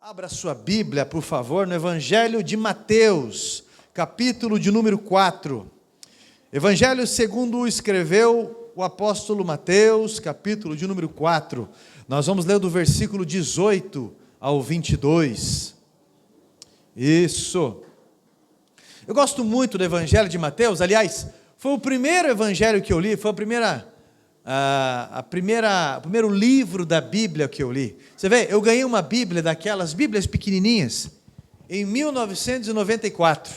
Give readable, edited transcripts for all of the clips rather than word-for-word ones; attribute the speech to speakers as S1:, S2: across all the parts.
S1: Abra sua Bíblia, por favor, no Evangelho de Mateus, capítulo de número 4. Evangelho segundo escreveu o apóstolo Mateus, capítulo de número 4. Nós vamos ler do versículo 18 ao 22. Isso. Eu gosto muito do Evangelho de Mateus, aliás, foi o primeiro evangelho que eu li, foi o primeiro livro da Bíblia que eu li. Você vê, eu ganhei uma Bíblia daquelas Bíblias pequenininhas, em 1994.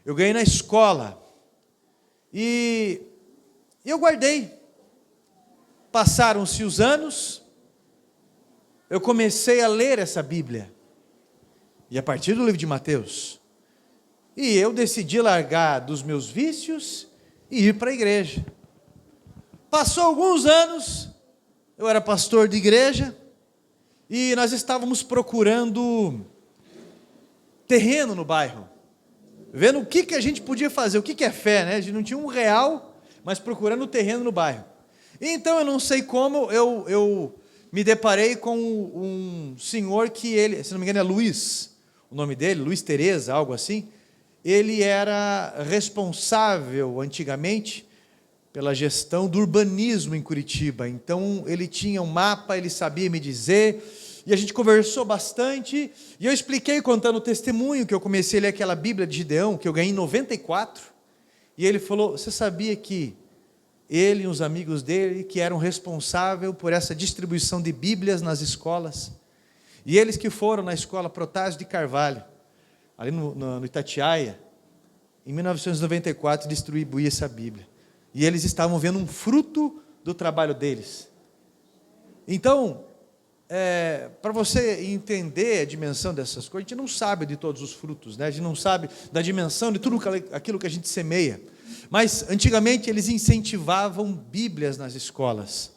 S1: Eu ganhei na escola, e eu guardei. Passaram-se os anos, eu comecei a ler essa Bíblia, e a partir do livro de Mateus, e eu decidi largar dos meus vícios e ir para a igreja. Passou alguns anos, eu era pastor de igreja, e nós estávamos procurando terreno no bairro, vendo o que a gente podia fazer, o que é fé, né? A gente não tinha R$1, mas procurando terreno no bairro. Então, eu não sei como, eu me deparei com um senhor que ele, se não me engano é Luiz, o nome dele, Luiz Tereza, algo assim. Ele era responsável, antigamente, pela gestão do urbanismo em Curitiba. Então, ele tinha um mapa, ele sabia me dizer, e a gente conversou bastante, e eu expliquei, contando o testemunho, que eu comecei a ler aquela Bíblia de Gideão, que eu ganhei em 94, e ele falou, você sabia que ele e os amigos dele, que eram responsáveis por essa distribuição de Bíblias nas escolas, e eles que foram na escola Protásio de Carvalho, ali no Itatiaia, em 1994, distribuir essa Bíblia. E eles estavam vendo um fruto do trabalho deles. Então, para você entender a dimensão dessas coisas, a gente não sabe de todos os frutos, né? A gente não sabe da dimensão de tudo aquilo que a gente semeia. Mas, antigamente, eles incentivavam Bíblias nas escolas.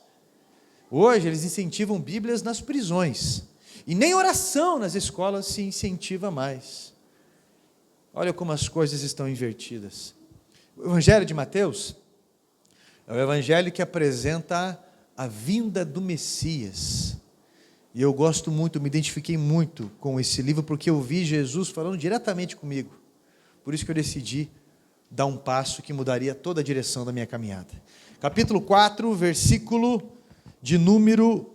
S1: Hoje, eles incentivam Bíblias nas prisões. E nem oração nas escolas se incentiva mais. Olha como as coisas estão invertidas. O Evangelho de Mateus é o Evangelho que apresenta a vinda do Messias. E eu gosto muito, me identifiquei muito com esse livro, porque eu vi Jesus falando diretamente comigo. Por isso que eu decidi dar um passo que mudaria toda a direção da minha caminhada. Capítulo 4, versículo de número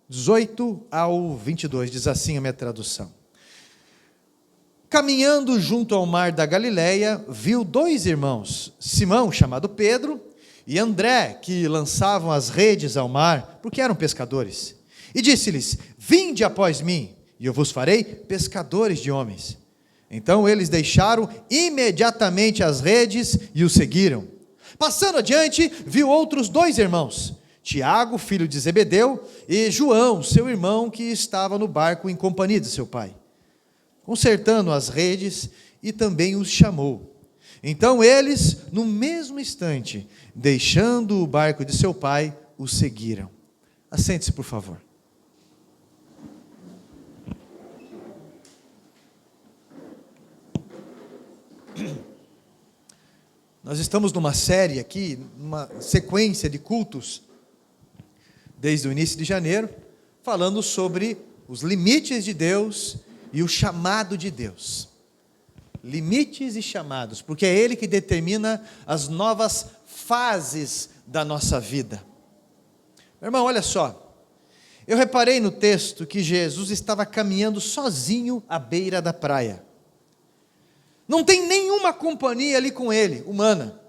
S1: 18 ao 22, diz assim a minha tradução. Caminhando junto ao mar da Galileia, viu dois irmãos, Simão, chamado Pedro, e André, que lançavam as redes ao mar, porque eram pescadores. E disse-lhes, vinde após mim, e eu vos farei pescadores de homens. Então eles deixaram imediatamente as redes e o seguiram. Passando adiante, viu outros dois irmãos, Tiago, filho de Zebedeu, e João, seu irmão, que estava no barco em companhia de seu pai, consertando as redes, e também os chamou. Então eles, no mesmo instante, deixando o barco de seu pai, o seguiram. Assente-se, por favor. Nós estamos numa série aqui, numa sequência de cultos, desde o início de janeiro, falando sobre os limites de Deus e o chamado de Deus. Limites e chamados, porque é Ele que determina as novas fases da nossa vida. Meu irmão, olha só, eu reparei no texto que Jesus estava caminhando sozinho à beira da praia. Não tem nenhuma companhia ali com Ele, humana.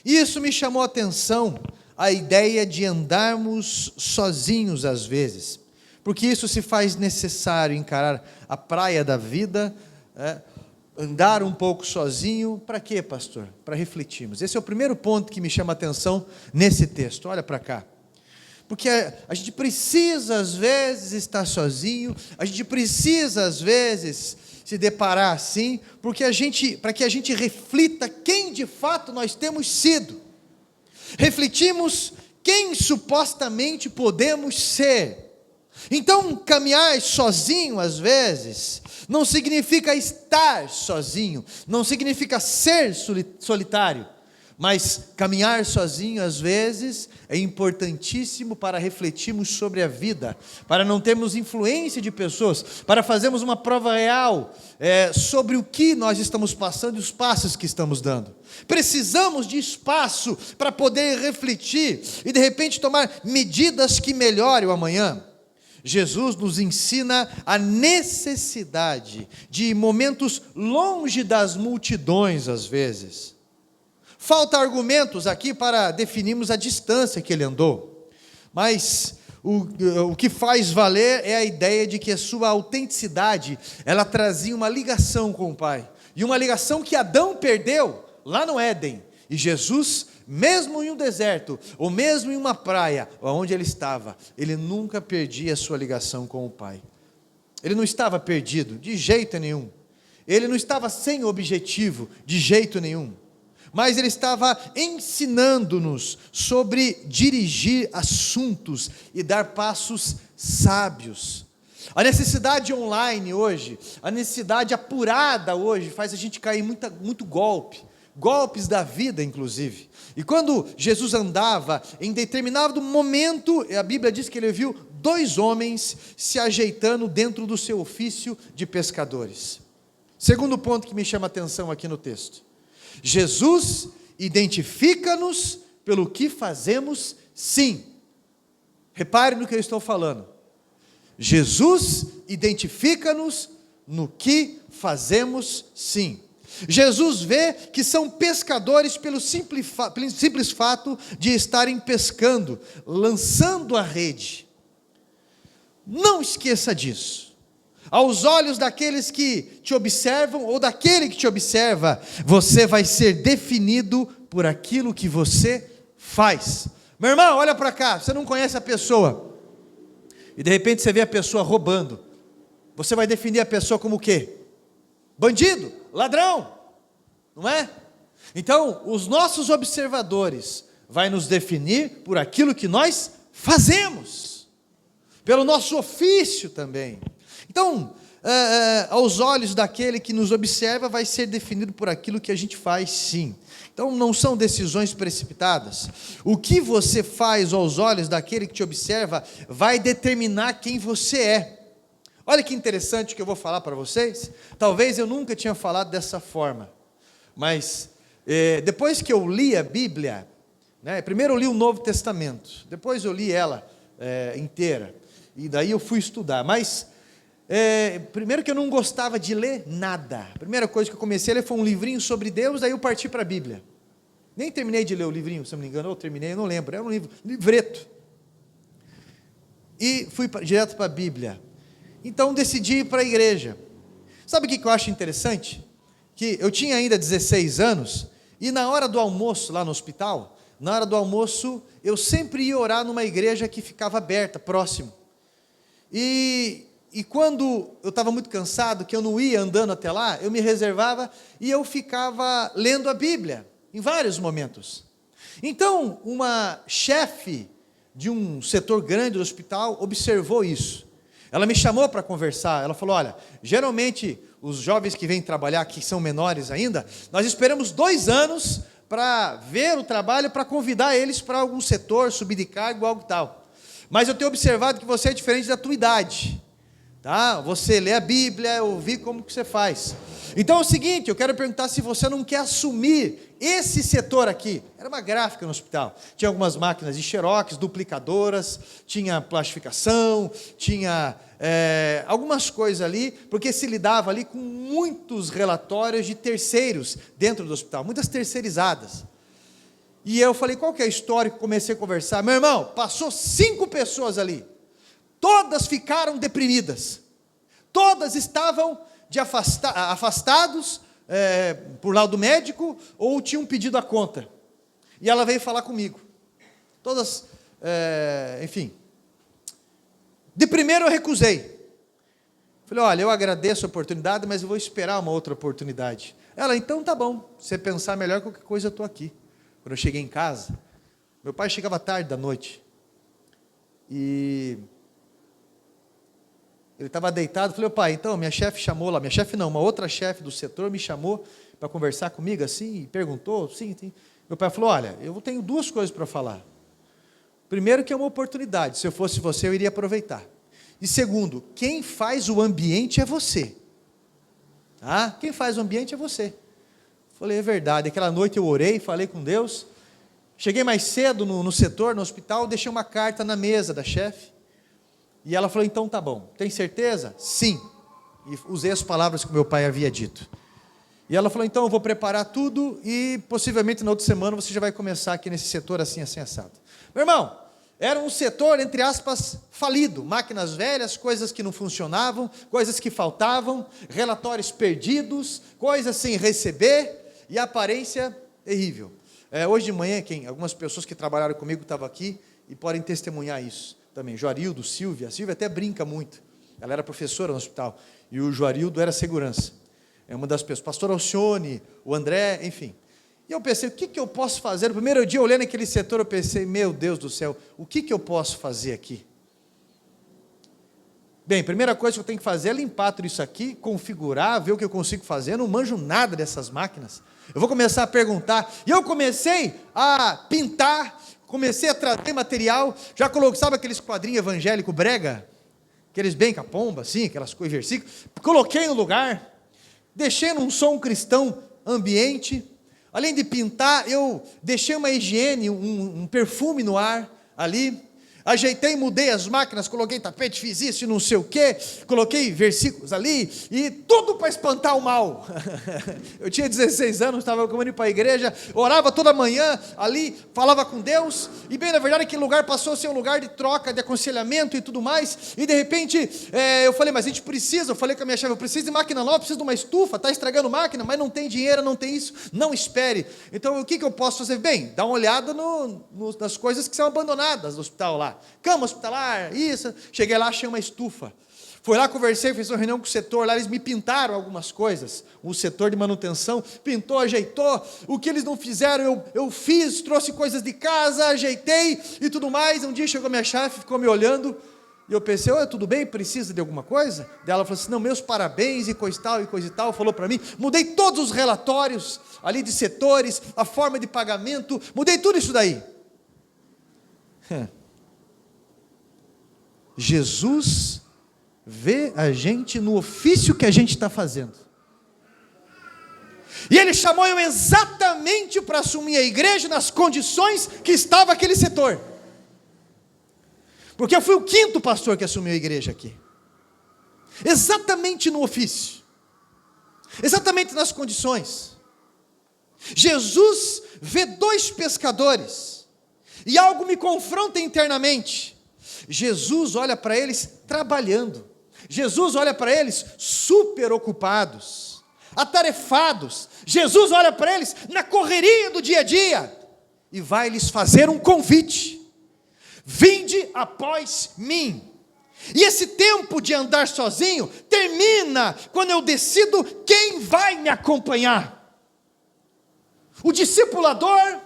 S1: E isso me chamou a atenção, a ideia de andarmos sozinhos às vezes, porque isso se faz necessário encarar a praia da vida, andar um pouco sozinho. Para quê, pastor? Para refletirmos. Esse é o primeiro ponto que me chama a atenção nesse texto. Olha para cá. Porque a gente precisa às vezes estar sozinho, a gente precisa às vezes se deparar assim, para que a gente reflita quem de fato nós temos sido. Refletimos quem supostamente podemos ser. Então, caminhar sozinho, às vezes, não significa estar sozinho, não significa ser solitário, Mas caminhar sozinho, às vezes, é importantíssimo para refletirmos sobre a vida, para não termos influência de pessoas, para fazermos uma prova real sobre o que nós estamos passando e os passos que estamos dando. Precisamos de espaço para poder refletir e, de repente, tomar medidas que melhorem o amanhã. Jesus nos ensina a necessidade de momentos longe das multidões, às vezes. Falta argumentos aqui para definirmos a distância que ele andou, mas o que faz valer é a ideia de que a sua autenticidade, ela trazia uma ligação com o Pai, e uma ligação que Adão perdeu lá no Éden, e Jesus, mesmo em um deserto, ou mesmo em uma praia, onde ele estava, ele nunca perdia a sua ligação com o Pai. Ele não estava perdido, de jeito nenhum, ele não estava sem objetivo, de jeito nenhum, mas ele estava ensinando-nos sobre dirigir assuntos e dar passos sábios. A necessidade online hoje, a necessidade apurada hoje, faz a gente cair muito golpes da vida, inclusive. E quando Jesus andava, em determinado momento, a Bíblia diz que ele viu 2 homens se ajeitando dentro do seu ofício de pescadores. Segundo ponto que me chama a atenção aqui no texto. Jesus identifica-nos pelo que fazemos, sim. Repare no que eu estou falando. Jesus identifica-nos no que fazemos, sim. Jesus vê que são pescadores pelo simples fato de estarem pescando, lançando a rede. Não esqueça disso. Aos olhos daqueles que te observam, ou daquele que te observa, você vai ser definido por aquilo que você faz. Meu irmão, olha para cá, você não conhece a pessoa, e de repente você vê a pessoa roubando, você vai definir a pessoa como o quê? Bandido, ladrão, não é? Então, os nossos observadores vai nos definir por aquilo que nós fazemos, pelo nosso ofício também. Então, aos olhos daquele que nos observa, vai ser definido por aquilo que a gente faz, sim. Então, não são decisões precipitadas. O que você faz aos olhos daquele que te observa, vai determinar quem você é. Olha que interessante o que eu vou falar para vocês. Talvez eu nunca tinha falado dessa forma, mas depois que eu li a Bíblia, né, primeiro eu li o Novo Testamento, depois eu li ela inteira, e daí eu fui estudar, mas... primeiro que eu não gostava de ler nada. A primeira coisa que eu comecei a ler foi um livrinho sobre Deus, daí eu parti para a Bíblia. Nem terminei de ler o livrinho, se não me engano, ou terminei, eu não lembro, era um livreto. E fui direto para a Bíblia. Então decidi ir para a igreja. Sabe o que eu acho interessante? Que eu tinha ainda 16 anos, e na hora do almoço lá no hospital, na hora do almoço, eu sempre ia orar numa igreja que ficava aberta, próximo. E quando eu estava muito cansado, que eu não ia andando até lá, eu me reservava e eu ficava lendo a Bíblia, em vários momentos. Então, uma chefe de um setor grande do hospital observou isso. Ela me chamou para conversar, ela falou, olha, geralmente os jovens que vêm trabalhar, que são menores ainda, nós esperamos 2 anos para ver o trabalho, para convidar eles para algum setor, subir de cargo, algo tal. Mas eu tenho observado que você é diferente da tua idade. Tá? Você lê a Bíblia, eu vi como que você faz. Então é o seguinte, eu quero perguntar se você não quer assumir esse setor aqui. Era uma gráfica no hospital, tinha algumas máquinas de xerox, duplicadoras, tinha plastificação, tinha algumas coisas ali, porque se lidava ali com muitos relatórios de terceiros dentro do hospital, muitas terceirizadas. E eu falei, qual que é a história? Comecei a conversar, meu irmão, passou 5 pessoas ali, todas ficaram deprimidas, todas estavam afastados por lado médico, ou tinham pedido a conta, e ela veio falar comigo, todas, enfim, de primeiro eu recusei, falei, olha, eu agradeço a oportunidade, mas eu vou esperar uma outra oportunidade. Ela, então tá bom, se você pensar melhor, qualquer coisa eu estou aqui. Quando eu cheguei em casa, meu pai chegava tarde da noite, e ele estava deitado, falei, pai, então minha chefe chamou lá, minha chefe não, uma outra chefe do setor me chamou para conversar comigo assim, e perguntou, sim, Meu pai falou, olha, eu tenho duas coisas para falar. Primeiro que é uma oportunidade, se eu fosse você eu iria aproveitar. E segundo, quem faz o ambiente é você. Ah, quem faz o ambiente é você. Falei, é verdade, aquela noite eu orei, falei com Deus, cheguei mais cedo no setor, no hospital, deixei uma carta na mesa da chefe, e ela falou, então tá bom, tem certeza? Sim. E usei as palavras que meu pai havia dito. E ela falou, então eu vou preparar tudo, e possivelmente na outra semana você já vai começar aqui nesse setor assim, assim, assado. Meu irmão, era um setor, entre aspas, falido, máquinas velhas, coisas que não funcionavam, coisas que faltavam, relatórios perdidos, coisas sem receber, e a aparência terrível. Hoje de manhã, algumas pessoas que trabalharam comigo estavam aqui, e podem testemunhar isso também, Joarildo, Silvia, a Silvia até brinca muito, ela era professora no hospital, e o Joarildo era segurança, é uma das pessoas, pastor Alcione, o André, enfim. E eu pensei, o que eu posso fazer? No primeiro dia, olhando aquele setor, eu pensei, meu Deus do céu, o que eu posso fazer aqui? Bem, primeira coisa que eu tenho que fazer é limpar tudo isso aqui, configurar, ver o que eu consigo fazer, eu não manjo nada dessas máquinas. Eu vou começar a perguntar, e eu comecei a pintar, comecei a trazer material, já coloquei, sabe aqueles quadrinhos evangélicos brega? Aqueles bem capomba, assim, aquelas coisas, versículos, coloquei no lugar, deixei num som cristão ambiente. Além de pintar, eu deixei uma higiene, um perfume no ar ali, ajeitei, mudei as máquinas, coloquei tapete, fiz isso e não sei o quê, coloquei versículos ali, e tudo para espantar o mal. Eu tinha 16 anos, estava comendo para a igreja, orava toda manhã ali, falava com Deus, e bem, na verdade aquele lugar passou a ser um lugar de troca, de aconselhamento e tudo mais, e de repente, eu falei, mas a gente precisa, eu falei com a minha chefe, eu preciso de máquina nova, preciso de uma estufa, está estragando máquina, mas não tem dinheiro, não tem isso, não espere. Então o que eu posso fazer? Bem, dá uma olhada nas coisas que são abandonadas no hospital lá, cama hospitalar, isso. Cheguei lá, achei uma estufa. Fui lá, conversei, fiz uma reunião com o setor lá, eles me pintaram algumas coisas. O setor de manutenção pintou, ajeitou. O que eles não fizeram, eu fiz, trouxe coisas de casa, ajeitei e tudo mais. Um dia chegou minha chefe, ficou me olhando, e eu pensei, tudo bem, precisa de alguma coisa? Daí ela falou assim, não, meus parabéns, e coisa e tal, falou para mim, mudei todos os relatórios ali de setores, a forma de pagamento, mudei tudo isso daí. Jesus vê a gente no ofício que a gente está fazendo. E Ele chamou eu exatamente para assumir a igreja nas condições que estava aquele setor. Porque eu fui o 5º pastor que assumiu a igreja aqui. Exatamente no ofício. Exatamente nas condições. Jesus vê 2 pescadores. E algo me confronta internamente. Jesus olha para eles trabalhando. Jesus olha para eles super ocupados, atarefados. Jesus olha para eles na correria do dia a dia e vai lhes fazer um convite. Vinde após mim. E esse tempo de andar sozinho termina quando eu decido quem vai me acompanhar. O discipulador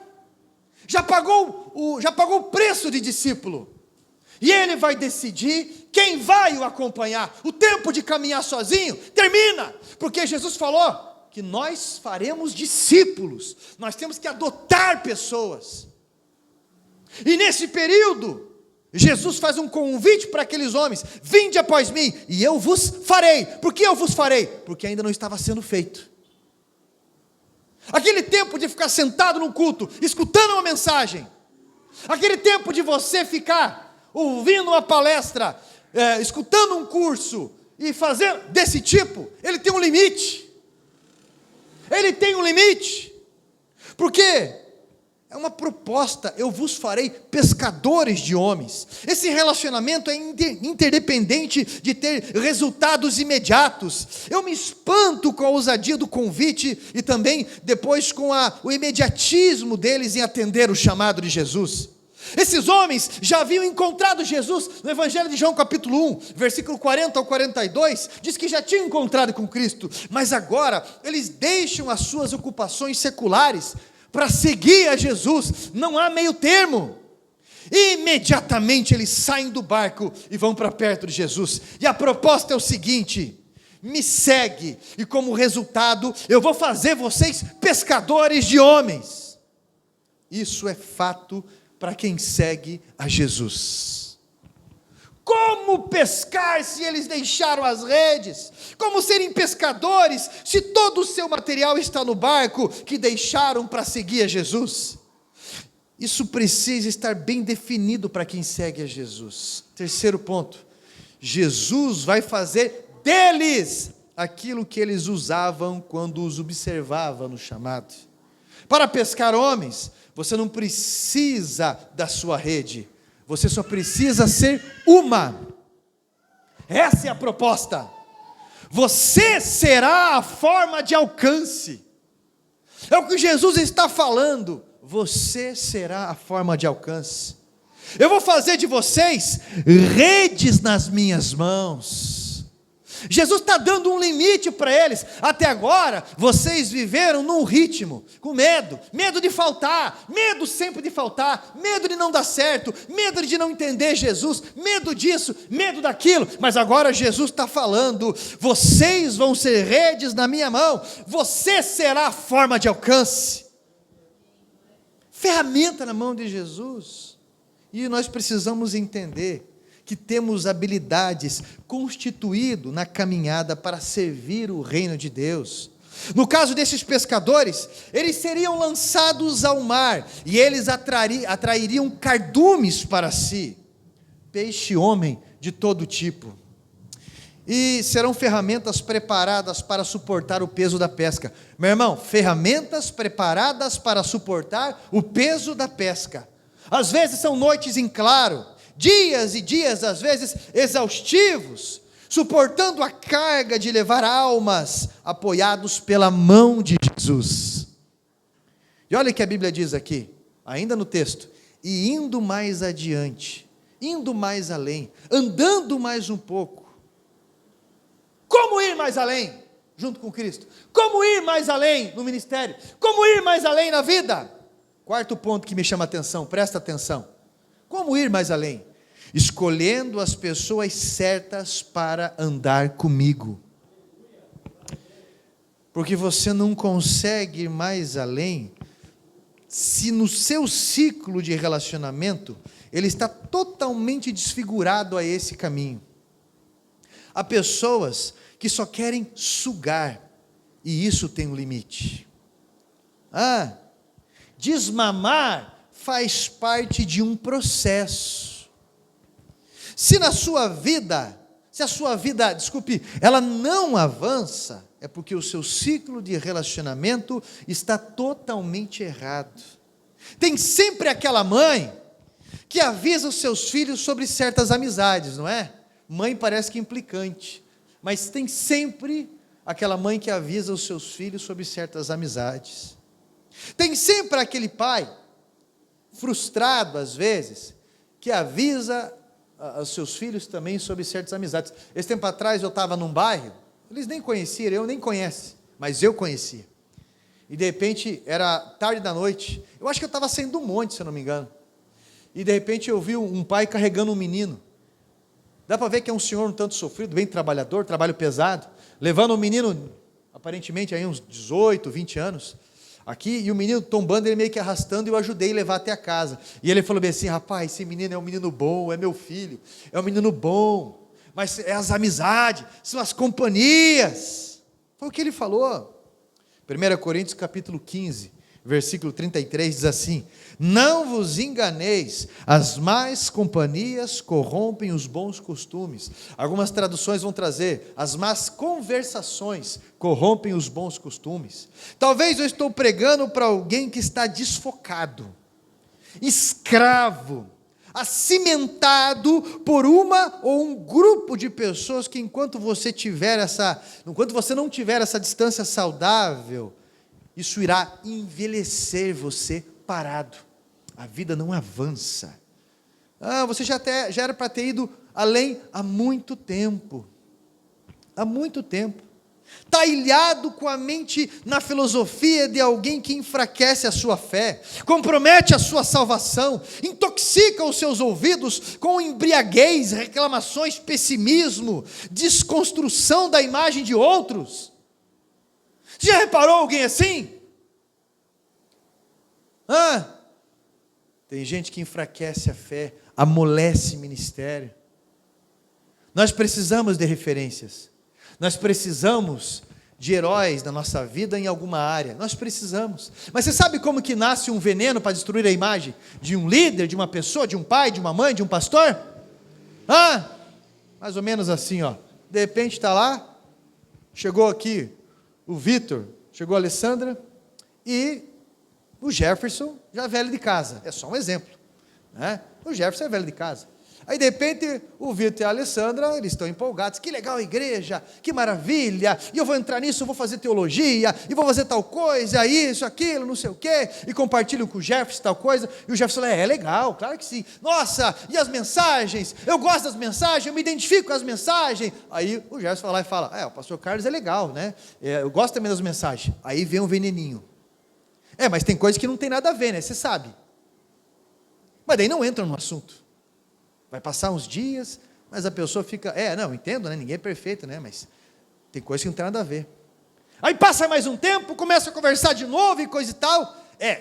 S1: já pagou o preço de discípulo. E ele vai decidir quem vai o acompanhar. O tempo de caminhar sozinho termina, porque Jesus falou que nós faremos discípulos, nós temos que adotar pessoas. E nesse período, Jesus faz um convite para aqueles homens, vinde após mim, e eu vos farei. Por que eu vos farei? Porque ainda não estava sendo feito. Aquele tempo de ficar sentado no culto, escutando uma mensagem, aquele tempo de você ficar ouvindo uma palestra, escutando um curso e fazer desse tipo, ele tem um limite. Ele tem um limite. Porque é uma proposta, eu vos farei pescadores de homens. Esse relacionamento é interdependente de ter resultados imediatos. Eu me espanto com a ousadia do convite e também depois com o imediatismo deles em atender o chamado de Jesus. Esses homens já haviam encontrado Jesus no Evangelho de João capítulo 1, versículo 40 ao 42, diz que já tinham encontrado com Cristo, mas agora eles deixam as suas ocupações seculares para seguir a Jesus, não há meio termo. Imediatamente eles saem do barco e vão para perto de Jesus, e a proposta é o seguinte: me segue, e como resultado eu vou fazer vocês pescadores de homens. Isso é fato para quem segue a Jesus. Como pescar se eles deixaram as redes? Como serem pescadores se todo o seu material está no barco que deixaram para seguir a Jesus? Isso precisa estar bem definido para quem segue a Jesus. Terceiro ponto, Jesus vai fazer deles aquilo que eles usavam quando os observava no chamado. Para pescar homens, você não precisa da sua rede, você só precisa ser uma. Essa é a proposta. Você será a forma de alcance. É o que Jesus está falando. Você será a forma de alcance. Eu vou fazer de vocês redes nas minhas mãos. Jesus está dando um limite para eles. Até agora, vocês viveram num ritmo, com medo de faltar, medo sempre de faltar, medo de não dar certo, medo de não entender Jesus, medo disso, medo daquilo. Mas agora Jesus está falando: vocês vão ser redes na minha mão, você será a forma de alcance. Ferramenta na mão de Jesus. E nós precisamos entender que temos habilidades constituídas na caminhada para servir o reino de Deus. No caso desses pescadores, eles seriam lançados ao mar, e eles atrairiam cardumes para si, peixe homem de todo tipo, e serão ferramentas preparadas para suportar o peso da pesca. Meu irmão, ferramentas preparadas para suportar o peso da pesca. Às vezes são noites em claro, dias e dias, às vezes exaustivos, suportando a carga de levar almas, apoiados pela mão de Jesus. E olha o que a Bíblia diz aqui, ainda no texto: e indo mais adiante, indo mais além, andando mais um pouco. Como ir mais além junto com Cristo? Como ir mais além no ministério? Como ir mais além na vida? Quarto ponto que me chama a atenção, presta atenção. Como ir mais além? Escolhendo as pessoas certas para andar comigo. Porque você não consegue ir mais além se no seu ciclo de relacionamento ele está totalmente desfigurado a esse caminho. Há pessoas que só querem sugar, e isso tem um limite. Desmamar faz parte de um processo. Se a sua vida, ela não avança, é porque o seu ciclo de relacionamento está totalmente errado. Tem sempre aquela mãe que avisa os seus filhos sobre certas amizades, não é? Mãe parece que é implicante, mas tem sempre aquela mãe que avisa os seus filhos sobre certas amizades. Tem sempre aquele pai, frustrado às vezes, que avisa os seus filhos também sobre certas amizades. Esse tempo atrás eu estava num bairro, eles nem conheciam, eu nem conheço, mas eu conhecia. E de repente, era tarde da noite, eu acho que eu estava saindo do monte, se eu não me engano. E de repente eu vi um pai carregando um menino. Dá para ver que é um senhor um tanto sofrido, bem trabalhador, trabalho pesado, levando um menino, aparentemente aí uns 18, 20 anos, aqui, e o menino tombando, ele meio que arrastando, e eu ajudei a levar até a casa. E ele falou bem assim: rapaz, esse menino é um menino bom, é meu filho, é um menino bom, mas é as amizades, são as companhias. Foi o que ele falou. 1 Coríntios capítulo 15, versículo 33 diz assim: não vos enganeis, as más companhias corrompem os bons costumes. Algumas traduções vão trazer: as más conversações corrompem os bons costumes. Talvez eu estou pregando para alguém que está desfocado, escravo, acimentado por uma ou um grupo de pessoas que enquanto você não tiver essa distância saudável, isso irá envelhecer você parado. A vida não avança. Você já era para ter ido além há muito tempo. Há muito tempo. Está ilhado com a mente na filosofia de alguém que enfraquece a sua fé, compromete a sua salvação, intoxica os seus ouvidos com embriaguez, reclamações, pessimismo, desconstrução da imagem de outros. Já reparou alguém assim? Tem gente que enfraquece a fé, amolece ministério. Nós precisamos de referências. Nós precisamos de heróis na nossa vida em alguma área. Nós precisamos. Mas você sabe como que nasce um veneno para destruir a imagem de um líder, de uma pessoa, de um pai, de uma mãe, de um pastor? Mais ou menos assim, ó. De repente está lá, chegou aqui o Vitor, chegou a Alessandra e o Jefferson já é velho de casa. É só um exemplo, né? O Jefferson é velho de casa. Aí de repente o Vitor e a Alessandra, eles estão empolgados, que legal a igreja, que maravilha, e eu vou entrar nisso, eu vou fazer teologia, e vou fazer tal coisa, isso, aquilo, não sei o quê, e compartilham com o Jefferson tal coisa, e o Jefferson fala, é legal, claro que sim, nossa, e as mensagens, eu gosto das mensagens, eu me identifico com as mensagens. Aí o Jefferson vai lá e fala, o pastor Carlos é legal, né, eu gosto também das mensagens. Aí vem um veneninho, mas tem coisa que não tem nada a ver, né, você sabe, mas daí não entra no assunto. Vai passar uns dias, mas a pessoa fica, não, entendo, né? Ninguém é perfeito, né? Mas tem coisa que não tem nada a ver. Aí passa mais um tempo, começa a conversar de novo e coisa e tal.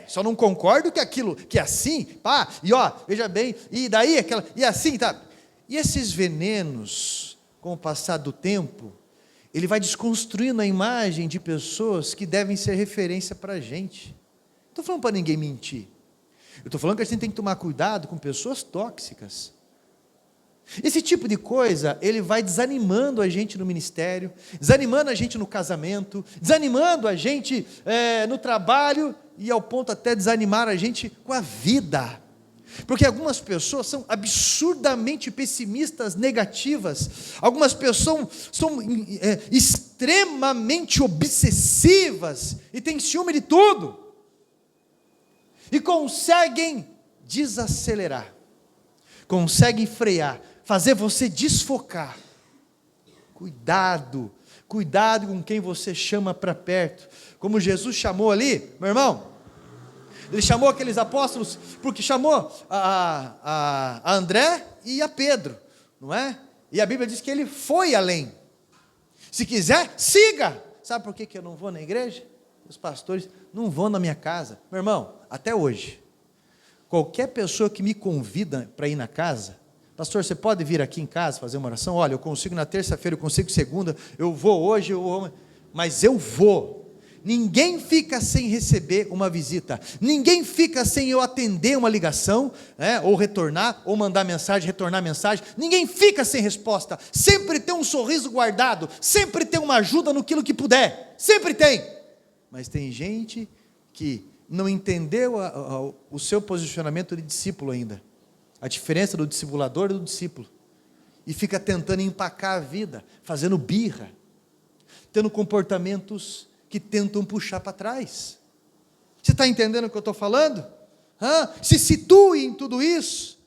S1: Só não concordo que aquilo, que é assim, e veja bem, e daí aquela, e assim, tá. E esses venenos, com o passar do tempo, ele vai desconstruindo a imagem de pessoas que devem ser referência para a gente. Não estou falando para ninguém mentir. Eu estou falando que a gente tem que tomar cuidado com pessoas tóxicas. Esse tipo de coisa, ele vai desanimando a gente no ministério, desanimando a gente no casamento, desanimando a gente no trabalho, e ao ponto até desanimar a gente com a vida. Porque algumas pessoas são absurdamente pessimistas, negativas. Algumas pessoas são extremamente obsessivas e têm ciúme de tudo. E conseguem desacelerar, conseguem frear, fazer você desfocar. Cuidado com quem você chama para perto. Como Jesus chamou ali, meu irmão, ele chamou aqueles apóstolos, porque chamou a André e a Pedro, não é? E a Bíblia diz que ele foi além. Se quiser, siga. Sabe por que eu não vou na igreja? Os pastores não vão na minha casa. Meu irmão, até hoje, qualquer pessoa que me convida para ir na casa, pastor, você pode vir aqui em casa fazer uma oração? Olha, eu consigo na terça-feira, eu consigo segunda, eu vou hoje, mas eu vou. Ninguém fica sem receber uma visita, ninguém fica sem eu atender uma ligação, ou retornar, ou mandar mensagem, retornar mensagem, ninguém fica sem resposta, sempre tem um sorriso guardado, sempre tem uma ajuda no que puder, sempre tem, mas tem gente que não entendeu o seu posicionamento de discípulo ainda, a diferença do discipulador e do discípulo, e fica tentando empacar a vida, fazendo birra, tendo comportamentos que tentam puxar para trás. Você está entendendo o que eu estou falando? Se situe em tudo isso.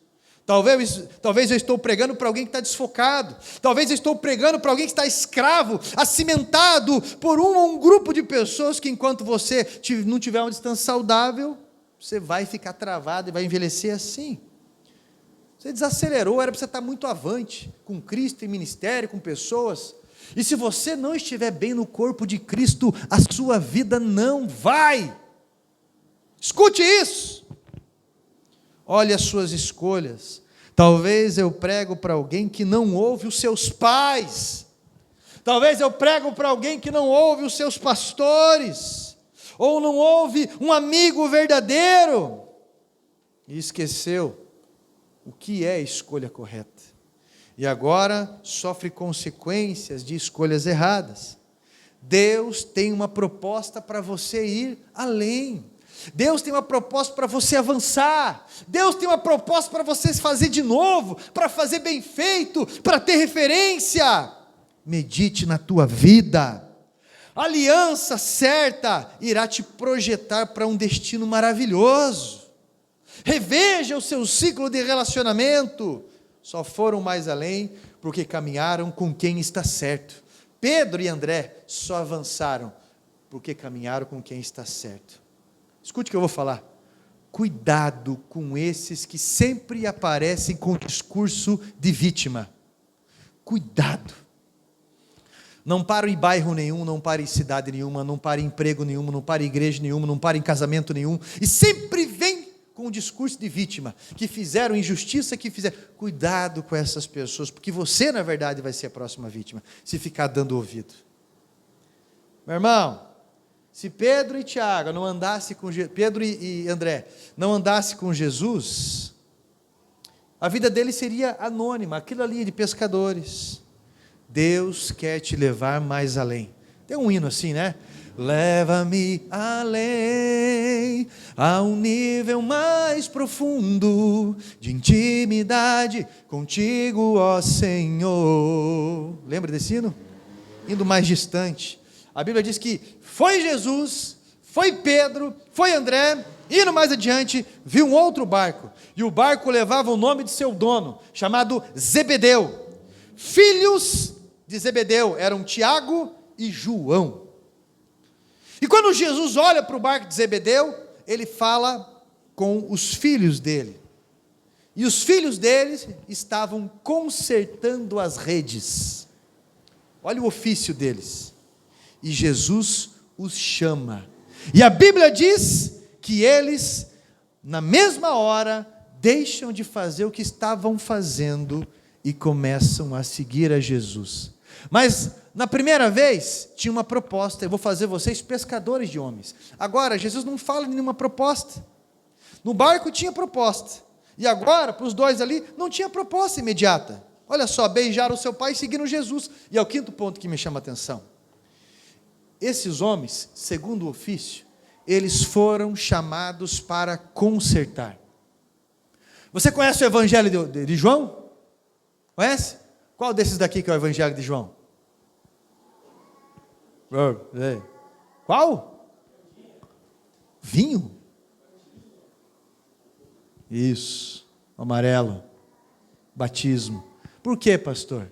S1: Talvez eu estou pregando para alguém que está desfocado, talvez eu estou pregando para alguém que está escravo, acimentado por um grupo de pessoas que enquanto você não tiver uma distância saudável, você vai ficar travado e vai envelhecer assim. Você desacelerou, era para você estar muito avante, com Cristo em ministério, com pessoas. E se você não estiver bem no corpo de Cristo, a sua vida não vai. Escute isso. Olhe as suas escolhas. Talvez eu prego para alguém que não ouve os seus pais. Talvez eu prego para alguém que não ouve os seus pastores. Ou não ouve um amigo verdadeiro. E esqueceu o que é a escolha correta. E agora sofre consequências de escolhas erradas. Deus tem uma proposta para você ir além. Deus tem uma proposta para você avançar. Deus tem uma proposta para você fazer de novo, para fazer bem feito, para ter referência. Medite na tua vida. A aliança certa irá te projetar para um destino maravilhoso. Reveja o seu ciclo de relacionamento. Só foram mais além porque caminharam com quem está certo. Pedro e André só avançaram porque caminharam com quem está certo. Escute o que eu vou falar. Cuidado com esses que sempre aparecem com discurso de vítima. Cuidado. Não para em bairro nenhum, não para em cidade nenhuma, não para em emprego nenhum, não para em igreja nenhuma, não para em casamento nenhum. E sempre vem com com o discurso de vítima, que fizeram injustiça, que fizeram. Cuidado com essas pessoas, porque você, na verdade, vai ser a próxima vítima, se ficar dando ouvido. Meu irmão, se Pedro e Tiago não andassem com Pedro e André não andassem com Jesus, a vida deles seria anônima, aquilo ali de pescadores. Deus quer te levar mais além. Tem um hino assim, né? Leva-me além, a um nível mais profundo de intimidade contigo, ó Senhor. Lembra desse hino? Indo mais distante. A Bíblia diz que foi Jesus, foi Pedro, foi André, indo mais adiante, viu um outro barco, e o barco levava o nome de seu dono, chamado Zebedeu. Filhos de Zebedeu eram Tiago e João. E quando Jesus olha para o barco de Zebedeu, ele fala com os filhos dele. E os filhos dele estavam consertando as redes. Olha o ofício deles. E Jesus os chama. E a Bíblia diz que eles, na mesma hora, deixam de fazer o que estavam fazendo e começam a seguir a Jesus. Mas, na primeira vez, tinha uma proposta: eu vou fazer vocês pescadores de homens. Agora, Jesus não fala nenhuma proposta. No barco tinha proposta. E agora, para os dois ali, não tinha proposta imediata. Olha só, beijaram o seu pai e seguiram Jesus. E é o quinto ponto que me chama a atenção. Esses homens, segundo o ofício, eles foram chamados para consertar. Você conhece o Evangelho de João? Conhece? Qual desses daqui que é o Evangelho de João? Qual? Vinho? Isso, amarelo, batismo. Por quê, pastor?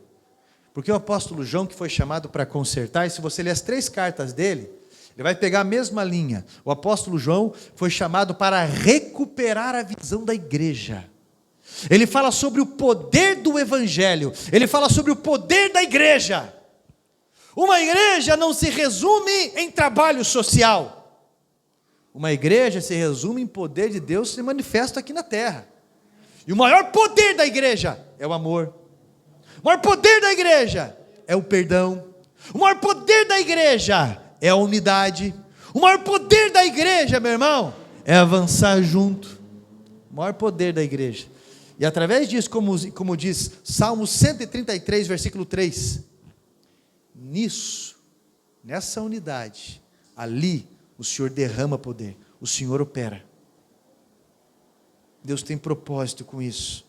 S1: Porque o apóstolo João, que foi chamado para consertar, e se você ler as 3 cartas dele, ele vai pegar a mesma linha. O apóstolo João foi chamado para recuperar a visão da igreja. Ele fala sobre o poder do evangelho, ele fala sobre o poder da igreja. Uma igreja não se resume em trabalho social. Uma igreja se resume em poder de Deus se manifesta aqui na terra. E o maior poder da igreja é o amor. O maior poder da igreja é o perdão. O maior poder da igreja é a unidade. O maior poder da igreja, meu irmão, é avançar junto. O maior poder da igreja. E através disso, como diz Salmo 133, versículo 3, nisso, nessa unidade, ali o Senhor derrama poder, o Senhor opera. Deus tem propósito com isso.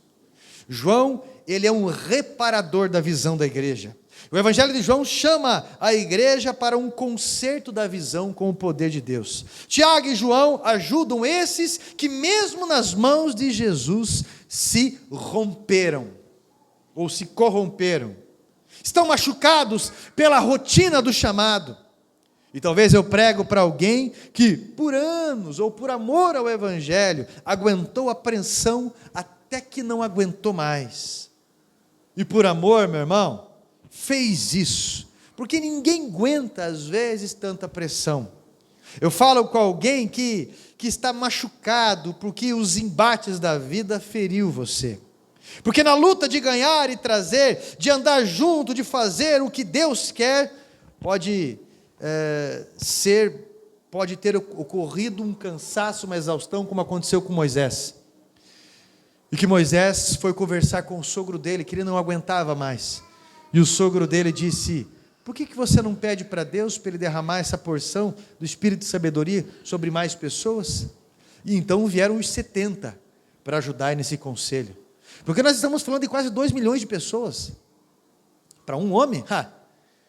S1: João, ele é um reparador da visão da igreja. O Evangelho de João chama a igreja para um conserto da visão com o poder de Deus. Tiago e João ajudam esses que mesmo nas mãos de Jesus se romperam, ou se corromperam. Estão machucados pela rotina do chamado. E talvez eu prego para alguém que por anos, ou por amor ao Evangelho, aguentou a pressão até que não aguentou mais. E por amor, meu irmão, fez isso, porque ninguém aguenta às vezes tanta pressão. Eu falo com alguém que está machucado, porque os embates da vida feriu você. Porque na luta de ganhar e trazer, de andar junto, de fazer o que Deus quer, pode ter ocorrido um cansaço, uma exaustão, como aconteceu com Moisés. E que Moisés foi conversar com o sogro dele, que ele não aguentava mais. E o sogro dele disse: por que você não pede para Deus, para Ele derramar essa porção do Espírito de sabedoria sobre mais pessoas? E então vieram os 70 para ajudar nesse conselho. Porque nós estamos falando de quase 2 milhões de pessoas. Para um homem,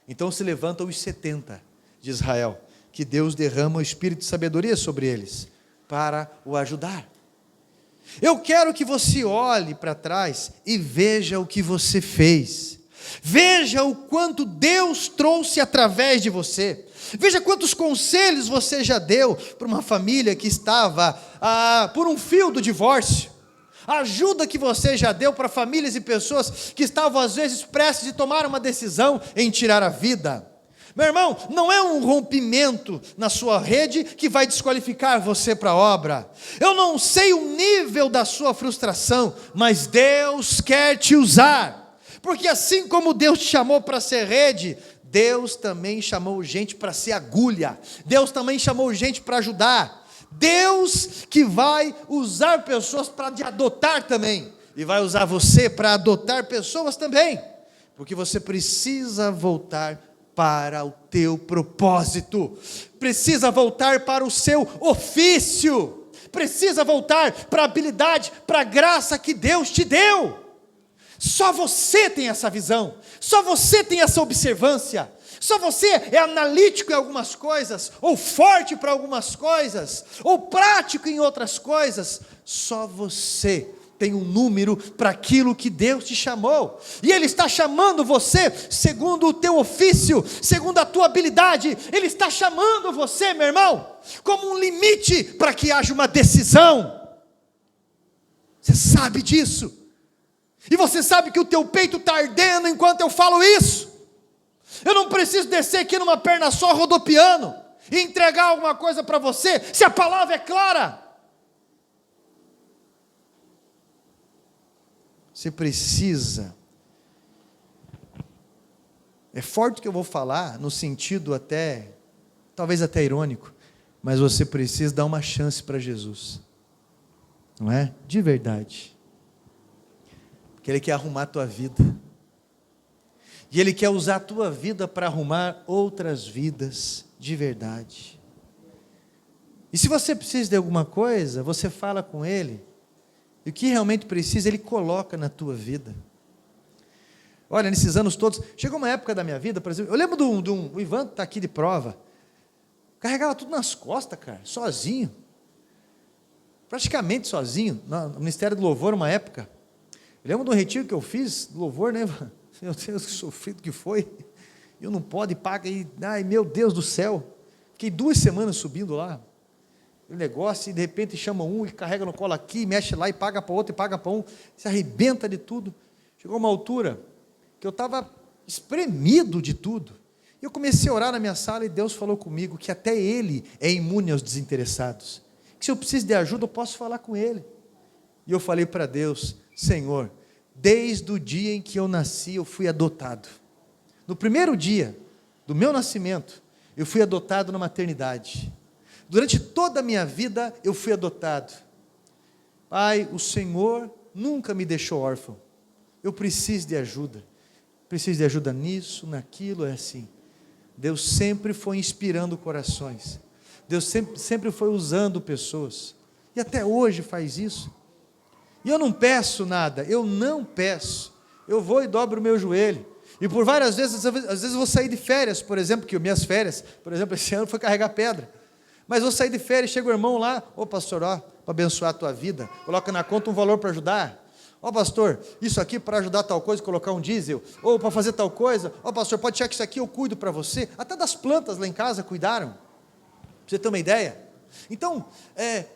S1: então se levantam os 70 de Israel, que Deus derrama o Espírito de sabedoria sobre eles, para o ajudar. Eu quero que você olhe para trás e veja o que você fez. Veja o quanto Deus trouxe através de você. Veja quantos conselhos você já deu para uma família que estava por um fio do divórcio. A ajuda que você já deu para famílias e pessoas que estavam às vezes prestes de tomar uma decisão em tirar a vida. Meu irmão, não é um rompimento na sua rede que vai desqualificar você para a obra. Eu não sei o nível da sua frustração, mas Deus quer te usar. Porque assim como Deus te chamou para ser rede, Deus também chamou gente para ser agulha. Deus também chamou gente para ajudar. Deus que vai usar pessoas para te adotar também. E vai usar você para adotar pessoas também. Porque você precisa voltar para o teu propósito. Precisa voltar para o seu ofício. Precisa voltar para a habilidade, para a graça que Deus te deu. Só você tem essa visão. Só você tem essa observância. Só você é analítico em algumas coisas, ou forte para algumas coisas, ou prático em outras coisas. Só você tem um número para aquilo que Deus te chamou. E Ele está chamando você segundo o teu ofício, segundo a tua habilidade. Ele está chamando você, meu irmão, como um limite para que haja uma decisão. Você sabe disso. E você sabe que o teu peito está ardendo enquanto eu falo isso. Eu não preciso descer aqui numa perna só rodopiando e entregar alguma coisa para você, se a palavra é clara. Você precisa, é forte o que eu vou falar, no sentido até, talvez até irônico, mas você precisa dar uma chance para Jesus, não é? De verdade. Porque Ele quer arrumar a tua vida. E Ele quer usar a tua vida para arrumar outras vidas de verdade. E se você precisa de alguma coisa, você fala com Ele. E o que realmente precisa, Ele coloca na tua vida. Olha, nesses anos todos, chegou uma época da minha vida, por exemplo, eu lembro o Ivan está aqui de prova. Carregava tudo nas costas, cara, sozinho. Praticamente sozinho, no Ministério do Louvor, uma época. Eu lembro de um retiro que eu fiz, do louvor, né? Meu Deus, que sofrido que foi. Eu não pode, paga aí. Ai, meu Deus do céu. Fiquei 2 semanas subindo lá. O negócio, e de repente chama um e carrega no colo aqui, mexe lá e paga para outro, e paga para um. Se arrebenta de tudo. Chegou uma altura que eu estava espremido de tudo. E eu comecei a orar na minha sala e Deus falou comigo que até Ele é imune aos desinteressados. Que se eu preciso de ajuda, eu posso falar com Ele. E eu falei para Deus: Senhor, desde o dia em que eu nasci, eu fui adotado. No primeiro dia do meu nascimento, eu fui adotado na maternidade. Durante toda a minha vida, eu fui adotado. Pai, o Senhor nunca me deixou órfão. Eu preciso de ajuda. Preciso de ajuda nisso, naquilo, é assim. Deus sempre foi inspirando corações. Deus sempre foi usando pessoas. E até hoje faz isso. E eu não peço nada, eu não peço. Eu vou e dobro o meu joelho. E por várias vezes, às vezes eu vou sair de férias, por exemplo, que minhas férias, por exemplo, esse ano foi carregar pedra. Mas vou sair de férias, chega o irmão lá: ô pastor, ó, para abençoar a tua vida, coloca na conta um valor para ajudar. Ó pastor, isso aqui para ajudar tal coisa, colocar um diesel, ou para fazer tal coisa. Ó pastor, pode achar que isso aqui eu cuido para você. Até das plantas lá em casa cuidaram, para você ter uma ideia. Então,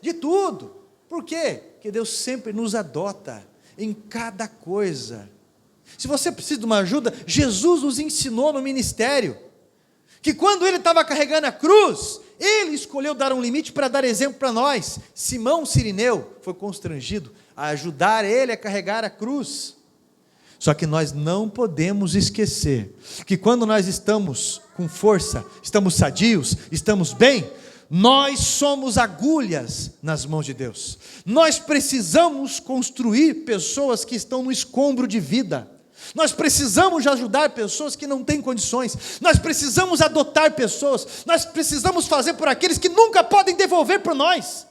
S1: de tudo. Por quê? Porque Deus sempre nos adota em cada coisa. Se você precisa de uma ajuda, Jesus nos ensinou no ministério, que quando Ele estava carregando a cruz, Ele escolheu dar um limite para dar exemplo para nós. Simão Cirineu foi constrangido a ajudar Ele a carregar a cruz. Só que nós não podemos esquecer que quando nós estamos com força, estamos sadios, estamos bem, nós somos agulhas nas mãos de Deus. Nós precisamos construir pessoas que estão no escombro de vida. Nós precisamos ajudar pessoas que não têm condições. Nós precisamos adotar pessoas. Nós precisamos fazer por aqueles que nunca podem devolver por nós.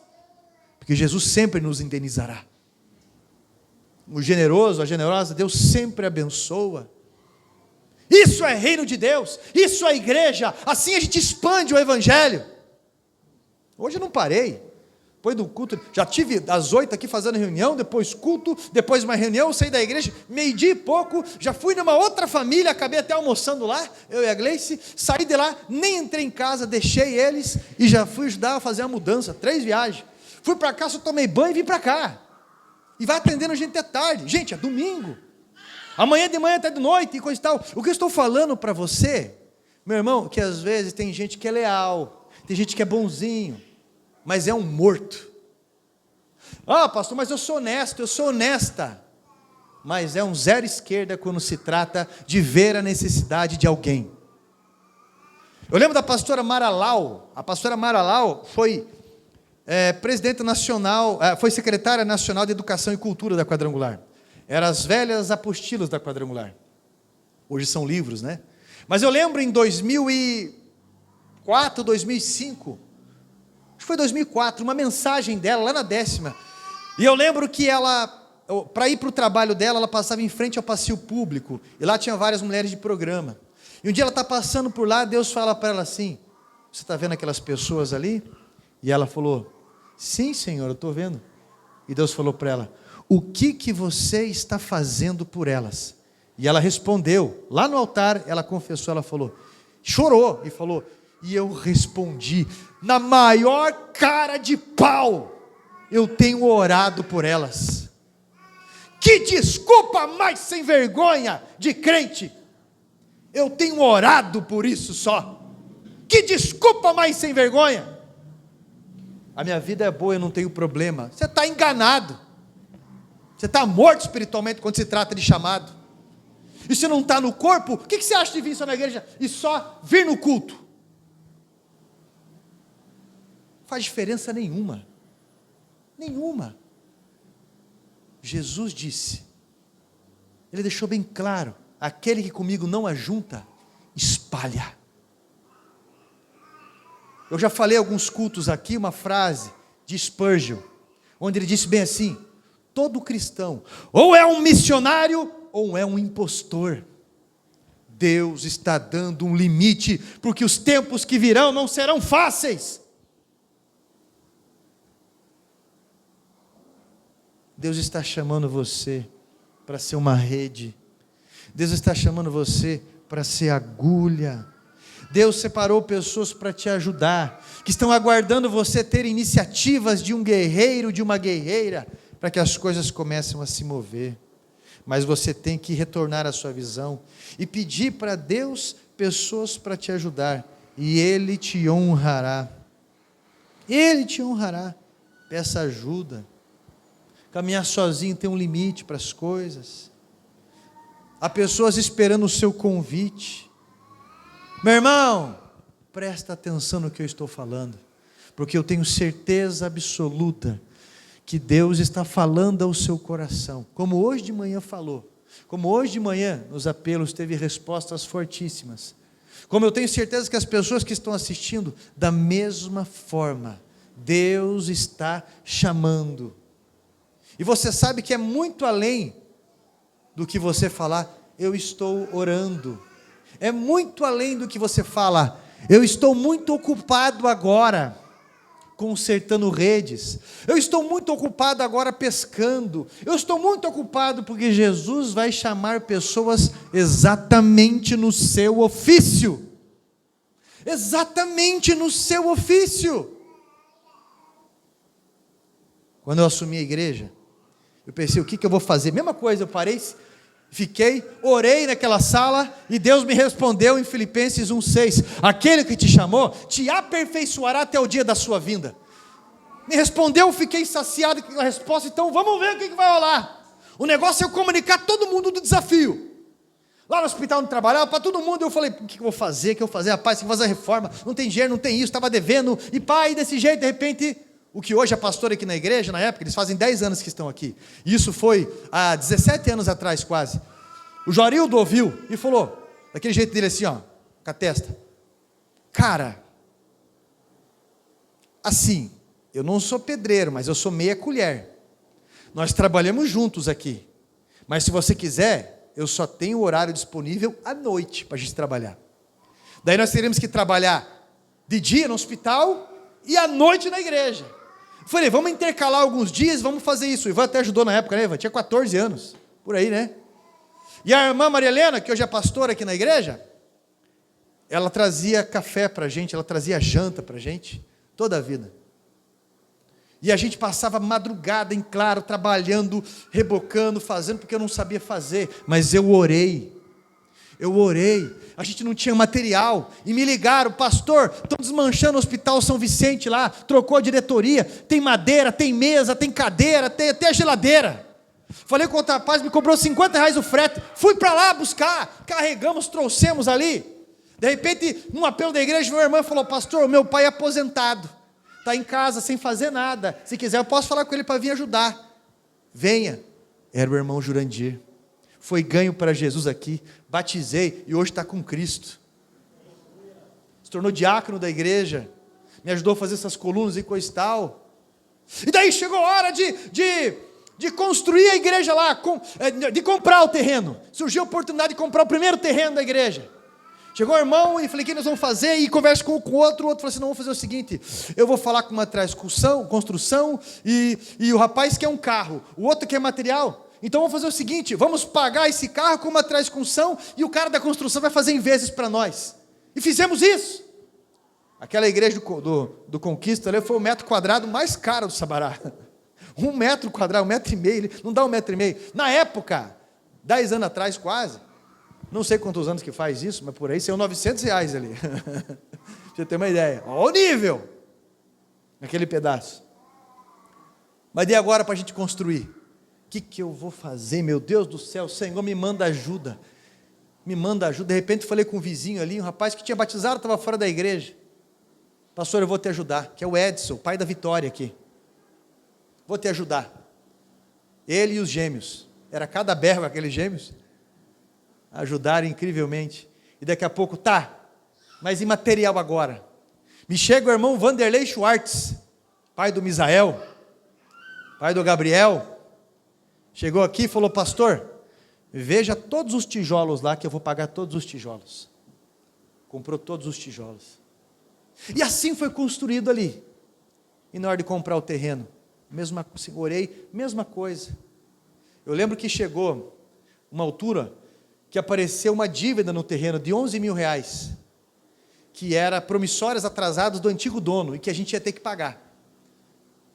S1: Porque Jesus sempre nos indenizará. O generoso, a generosa, Deus sempre abençoa. Isso é reino de Deus. Isso é igreja. Assim a gente expande o evangelho. Hoje eu não parei. Depois do culto, já tive às 8 aqui fazendo reunião, depois culto, depois uma reunião, saí da igreja, 12:30 e pouco, já fui numa outra família, acabei até almoçando lá, eu e a Gleice, saí de lá, nem entrei em casa, deixei eles, e já fui ajudar a fazer a mudança, 3 viagens, fui para cá, só tomei banho e vim para cá, e vai atendendo a gente até tarde, gente, é domingo, amanhã de manhã até de noite, e coisa e tal. O que eu estou falando para você, Meu irmão, que às vezes tem gente que é leal, tem gente que é bonzinho, mas é um morto. Ah, pastor, mas eu sou honesto, eu sou honesta. Mas é um zero esquerda quando se trata de ver a necessidade de alguém. Eu lembro da pastora Mara Lau. A pastora Mara Lau foi presidente nacional, foi secretária nacional de Educação e Cultura da Quadrangular. Eram as velhas apostilas da Quadrangular. Hoje são livros, né? Mas eu lembro em 2004, 2005, acho que foi 2004, uma mensagem dela lá na 10ª. E eu lembro que ela, para ir para o trabalho dela, ela passava em frente ao passeio público. E lá tinha várias mulheres de programa. E um dia ela está passando por lá, Deus fala para ela assim: você está vendo aquelas pessoas ali? E ela falou: sim, Senhor, eu estou vendo. E Deus falou para ela: o que você está fazendo por elas? E ela respondeu, lá no altar, ela confessou, ela falou, chorou e falou: e eu respondi, na maior cara de pau, eu tenho orado por elas. Que desculpa mais sem vergonha de crente! Eu tenho orado por isso só. Que desculpa mais sem vergonha! A minha vida é boa, eu não tenho problema. Você está enganado. Você está morto espiritualmente quando se trata de chamado. E se não está no corpo, o que você acha de vir só na igreja e só vir no culto? Não faz diferença nenhuma. Nenhuma. Jesus disse, Ele deixou bem claro: aquele que comigo não ajunta, espalha. Eu já falei alguns cultos aqui, uma frase de Spurgeon, onde ele disse bem assim: todo cristão ou é um missionário ou é um impostor. Deus está dando um limite, porque os tempos que virão não serão fáceis. Deus está chamando você para ser uma rede. Deus está chamando você para ser agulha. Deus separou pessoas para te ajudar, que estão aguardando você ter iniciativas de um guerreiro, de uma guerreira, para que as coisas comecem a se mover. Mas você tem que retornar à sua visão e pedir para Deus pessoas para te ajudar, e Ele te honrará. Ele te honrará. Peça ajuda. Caminhar sozinho tem um limite para as coisas. Há pessoas esperando o seu convite. Meu irmão, presta atenção no que eu estou falando, porque eu tenho certeza absoluta que Deus está falando ao seu coração, como hoje de manhã falou, como hoje de manhã nos apelos teve respostas fortíssimas, como eu tenho certeza que as pessoas que estão assistindo, da mesma forma, Deus está chamando. E você sabe que é muito além do que você falar, eu estou orando. É muito além do que você fala, eu estou muito ocupado agora consertando redes, eu estou muito ocupado agora pescando, eu estou muito ocupado porque Jesus vai chamar pessoas exatamente no seu ofício. Exatamente no seu ofício. Quando eu assumi a igreja, eu pensei, o que eu vou fazer? Mesma coisa, eu parei, fiquei, orei naquela sala, e Deus me respondeu em Filipenses 1,6, aquele que te chamou, te aperfeiçoará até o dia da sua vinda. Me respondeu, fiquei saciado com a resposta, então vamos ver o que vai rolar. O negócio é eu comunicar todo mundo do desafio. Lá no hospital onde trabalhava, para todo mundo, eu falei, o que eu vou fazer, rapaz, tem que fazer a reforma, não tem dinheiro, não tem isso, estava devendo, e pai, desse jeito, de repente... O que hoje é pastor aqui na igreja, na época, eles fazem 10 anos que estão aqui. Isso foi há 17 anos atrás, quase. O Jorildo ouviu e falou, daquele jeito dele assim, ó, com a testa: cara, assim, eu não sou pedreiro, mas eu sou meia colher. Nós trabalhamos juntos aqui. Mas se você quiser, eu só tenho horário disponível à noite para a gente trabalhar. Daí nós teremos que trabalhar de dia no hospital e à noite na igreja. Falei, vamos intercalar alguns dias, vamos fazer isso. O Ivan até ajudou na época, né, Ivan? Tinha 14 anos, por aí, né? E a irmã Maria Helena, que hoje é pastora aqui na igreja, ela trazia café para a gente, ela trazia janta para a gente, toda a vida. E a gente passava madrugada em claro, trabalhando, rebocando, fazendo, porque eu não sabia fazer, mas eu orei. Eu orei, a gente não tinha material, e me ligaram, pastor, estão desmanchando o Hospital São Vicente lá, trocou a diretoria, tem madeira, tem mesa, tem cadeira, tem até geladeira. Falei com outro rapaz, me cobrou R$50 o frete, fui para lá buscar, carregamos, trouxemos ali. De repente, num apelo da igreja, meu irmão falou, pastor, o meu pai é aposentado, está em casa sem fazer nada, se quiser eu posso falar com ele para vir ajudar. Venha. Era o irmão Jurandir, foi ganho para Jesus aqui, batizei e hoje está com Cristo, se tornou diácono da igreja, me ajudou a fazer essas colunas e coisa e tal. E daí chegou a hora de construir a igreja lá, de comprar o terreno. Surgiu a oportunidade de comprar o primeiro terreno da igreja. Chegou o irmão e falei, o que nós vamos fazer? E conversa com o outro falou assim, não, vamos fazer o seguinte, eu vou falar com uma construção, e o rapaz quer um carro, o outro quer material. Então vamos fazer o seguinte, vamos pagar esse carro com uma construção, e o cara da construção vai fazer em vezes para nós. E fizemos isso. Aquela igreja do Conquista ali foi o metro quadrado mais caro do Sabará. 1 metro quadrado, 1,5 metro, não dá 1,5 metro. Na época, 10 anos atrás quase, não sei quantos anos que faz isso, mas por aí saiu R$900 ali. Pra você ter uma ideia. Olha o nível, naquele pedaço. Mas e agora para a gente construir? O que eu vou fazer, meu Deus do céu? Senhor, me manda ajuda. Me manda ajuda. De repente falei com um vizinho ali, um rapaz que tinha batizado, estava fora da igreja. Pastor, eu vou te ajudar, que é o Edson, o pai da Vitória aqui. Vou te ajudar. Ele e os gêmeos, era cada berro aqueles gêmeos, ajudaram incrivelmente. E daqui a pouco, mas e material agora? Me chega o irmão Vanderlei Schwartz, pai do Misael, pai do Gabriel, chegou aqui e falou, pastor, veja todos os tijolos lá, que eu vou pagar todos os tijolos. Comprou todos os tijolos. E assim foi construído ali. E na hora de comprar o terreno, orei, mesma coisa. Eu lembro que chegou uma altura que apareceu uma dívida no terreno de R$11 mil, que era promissórias atrasadas do antigo dono, e que a gente ia ter que pagar.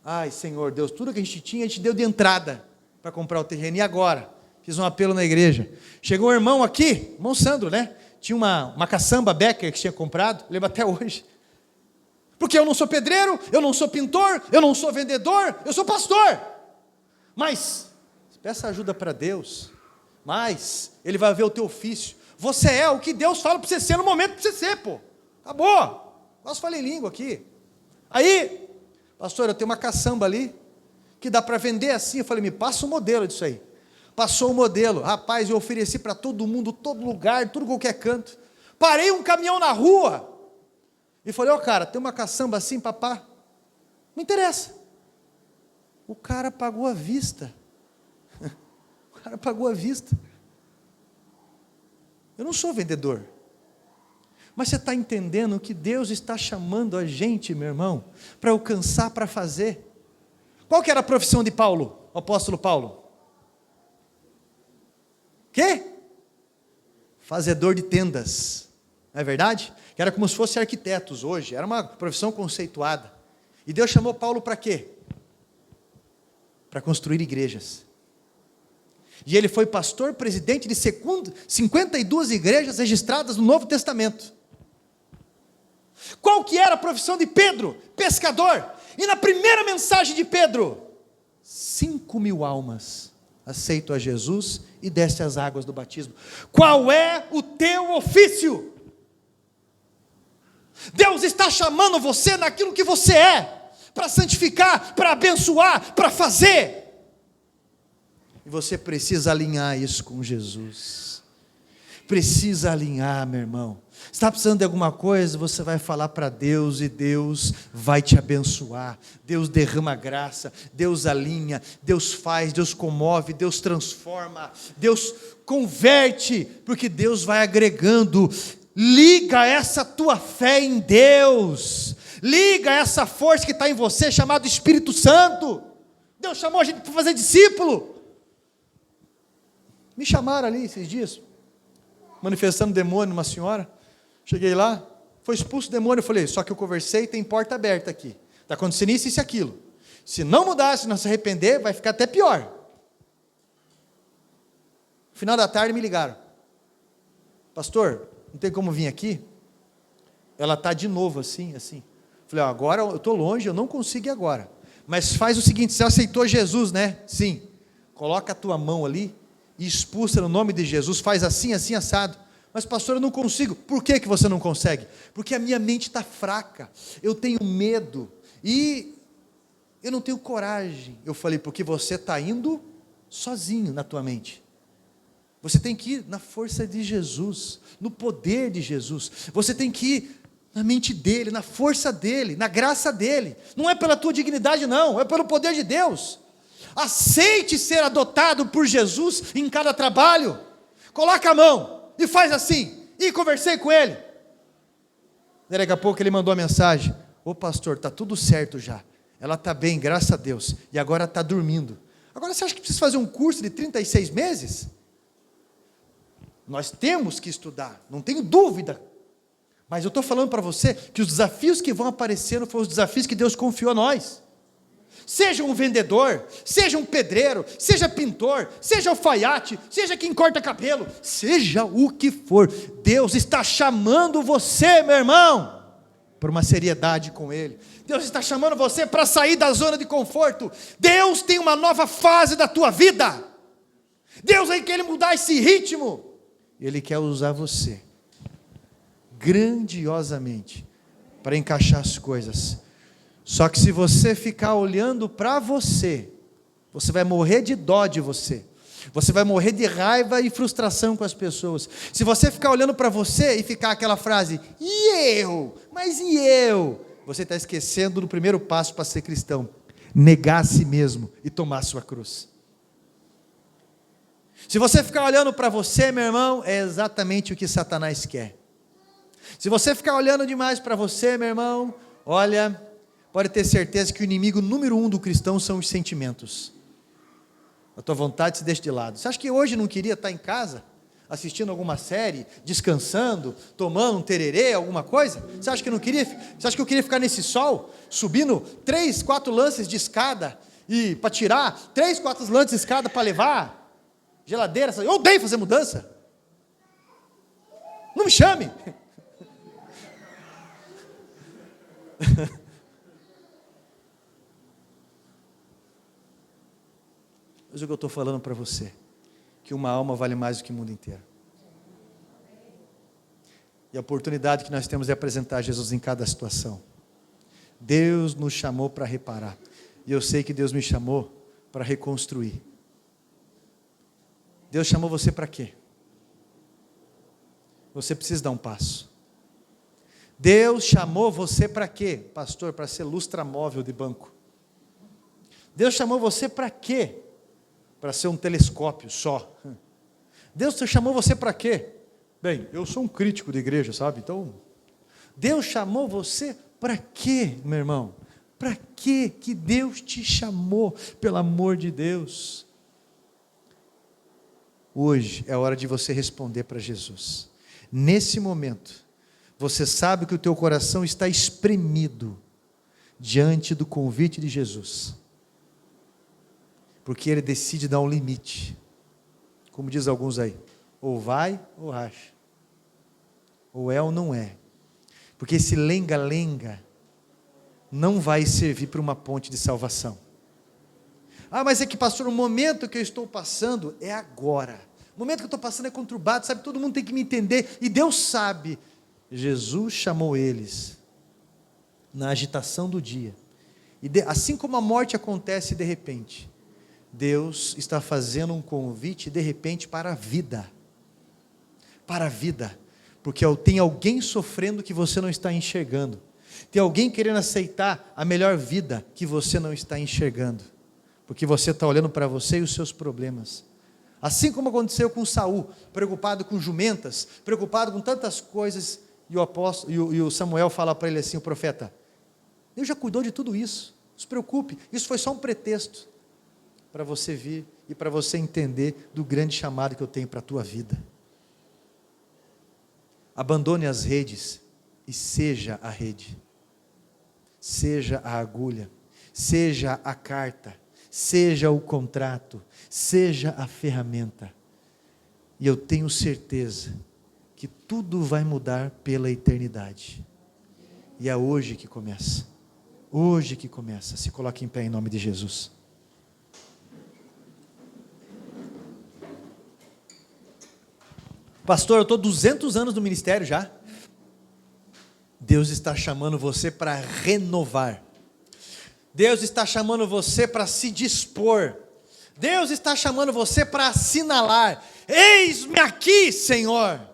S1: Ai, Senhor Deus, tudo que a gente tinha, a gente deu de entrada para comprar o terreno, e agora? Fiz um apelo na igreja. Chegou um irmão aqui, irmão Sandro, né? Tinha uma caçamba Becker que tinha comprado, lembro até hoje. Porque eu não sou pedreiro, eu não sou pintor, eu não sou vendedor, eu sou pastor. Mas, peça ajuda para Deus, mas Ele vai ver o teu ofício. Você é o que Deus fala para você ser no momento para você ser, pô. Acabou. Nós falei em língua aqui. Aí, pastor, eu tenho uma caçamba ali, que dá para vender assim. Eu falei, me passa o modelo disso aí. Passou o modelo. Rapaz, eu ofereci para todo mundo, todo lugar, tudo qualquer canto. Parei um caminhão na rua. E falei, cara, tem uma caçamba assim, papá? Não interessa. O cara pagou à vista. O cara pagou à vista. Eu não sou vendedor. Mas você está entendendo que Deus está chamando a gente, meu irmão, para alcançar, para fazer. Qual que era a profissão de Paulo, o apóstolo Paulo? Quê? Fazedor de tendas. Não é verdade? Que era como se fosse arquitetos hoje, era uma profissão conceituada. E Deus chamou Paulo para quê? Para construir igrejas. E ele foi pastor, presidente de 52 igrejas registradas no Novo Testamento. Qual que era a profissão de Pedro? Pescador. E na primeira mensagem de Pedro, 5.000 almas aceitam a Jesus e descem as águas do batismo. Qual é o teu ofício? Deus está chamando você naquilo que você é, para santificar, para abençoar, para fazer. E você precisa alinhar isso com Jesus. Precisa alinhar, meu irmão. Se está precisando de alguma coisa, você vai falar para Deus e Deus vai te abençoar. Deus derrama graça, Deus alinha, Deus faz, Deus comove, Deus transforma, Deus converte, porque Deus vai agregando. Liga essa tua fé em Deus, liga essa força que está em você, chamado Espírito Santo. Deus chamou a gente para fazer discípulo. Me chamaram ali esses dias, manifestando demônio numa senhora. Cheguei lá, foi expulso o demônio. Eu falei, só que eu conversei, tem porta aberta aqui, está acontecendo isso e aquilo. Se não mudar, se não se arrepender, vai ficar até pior. No final da tarde me ligaram. pastor, não tem como vir aqui? Ela está de novo assim. Falei, agora eu estou longe, eu não consigo ir agora. Mas faz o seguinte, você aceitou Jesus, né? Sim. Coloca a tua mão ali e expulsa no nome de Jesus, faz assim, assado. Mas pastor, eu não consigo. Por que você não consegue? Porque a minha mente está fraca, eu tenho medo, e eu não tenho coragem. Eu falei, porque você está indo sozinho na tua mente. Você tem que ir na força de Jesus, no poder de Jesus. Você tem que ir na mente dele, na força dele, na graça dele. Não é pela tua dignidade não, é pelo poder de Deus. Aceite ser adotado por Jesus em cada trabalho. Coloca a mão e faz assim. E conversei com ele. Daqui a pouco ele mandou a mensagem: ô pastor, está tudo certo já. Ela está bem, graças a Deus. E agora está dormindo. Agora você acha que precisa fazer um curso de 36 meses? Nós temos que estudar, não tenho dúvida. Mas eu estou falando para você que os desafios que vão aparecendo foram os desafios que Deus confiou a nós. Seja um vendedor, seja um pedreiro, seja pintor, seja alfaiate, seja quem corta cabelo, seja o que for, Deus está chamando você, meu irmão, por uma seriedade com Ele. Deus está chamando você para sair da zona de conforto. Deus tem uma nova fase da tua vida. Deus quer mudar esse ritmo. Ele quer usar você grandiosamente para encaixar as coisas. Só que se você ficar olhando para você, você vai morrer de dó de você. Você vai morrer de raiva e frustração com as pessoas. Se você ficar olhando para você e ficar aquela frase, e eu? Mas e eu? Você está esquecendo do primeiro passo para ser cristão: negar a si mesmo e tomar a sua cruz. Se você ficar olhando para você, meu irmão, é exatamente o que Satanás quer. Se você ficar olhando demais para você, meu irmão, olha, pode ter certeza que o inimigo número 1 do cristão são os sentimentos. A tua vontade se deixa de lado. Você acha que hoje não queria estar em casa, assistindo alguma série, descansando, tomando um tererê, alguma coisa? Você acha que eu não queria? Você acha que eu queria ficar nesse sol, subindo 3, 4 lances de escada, e para tirar 3, 4 lances de escada para levar geladeira? Eu odeio fazer mudança. Não me chame. Mas o que eu estou falando para você, que uma alma vale mais do que o mundo inteiro. E a oportunidade que nós temos é apresentar Jesus em cada situação. Deus nos chamou para reparar. E eu sei que Deus me chamou para reconstruir. Deus chamou você para quê? Você precisa dar um passo. Deus chamou você para quê? Pastor, para ser lustramóvel de banco. Deus chamou você para quê? Para ser um telescópio só. Deus chamou você para quê? Bem, eu sou um crítico de igreja, sabe? Então, Deus chamou você para quê, meu irmão? Para quê que Deus te chamou, pelo amor de Deus? Hoje é a hora de você responder para Jesus. Nesse momento, você sabe que o teu coração está espremido diante do convite de Jesus. Porque Ele decide dar um limite. Como diz alguns aí, ou vai ou racha. Ou é ou não é. Porque esse lenga-lenga não vai servir para uma ponte de salvação. Ah, mas é que pastor, o momento que eu estou passando é agora. O momento que eu estou passando é conturbado, sabe? Todo mundo tem que me entender. E Deus sabe. Jesus chamou eles na agitação do dia. E assim como a morte acontece de repente, Deus está fazendo um convite de repente para a vida. Para a vida. Porque tem alguém sofrendo que você não está enxergando. Tem alguém querendo aceitar a melhor vida que você não está enxergando. Porque você está olhando para você e os seus problemas. Assim como aconteceu com Saul, preocupado com jumentas, preocupado com tantas coisas, e o Samuel fala para ele assim, o profeta: Deus já cuidou de tudo isso, não se preocupe, isso foi só um pretexto para você vir e para você entender do grande chamado que eu tenho para a tua vida. Abandone as redes e seja a rede, seja a agulha, seja a carta, seja o contrato, seja a ferramenta. E eu tenho certeza que tudo vai mudar pela eternidade. E é hoje que começa. Hoje que começa. Se coloque em pé em nome de Jesus. Pastor, eu estou 200 anos no ministério já. Deus está chamando você para renovar. Deus está chamando você para se dispor. Deus está chamando você para assinalar. Eis-me aqui, Senhor.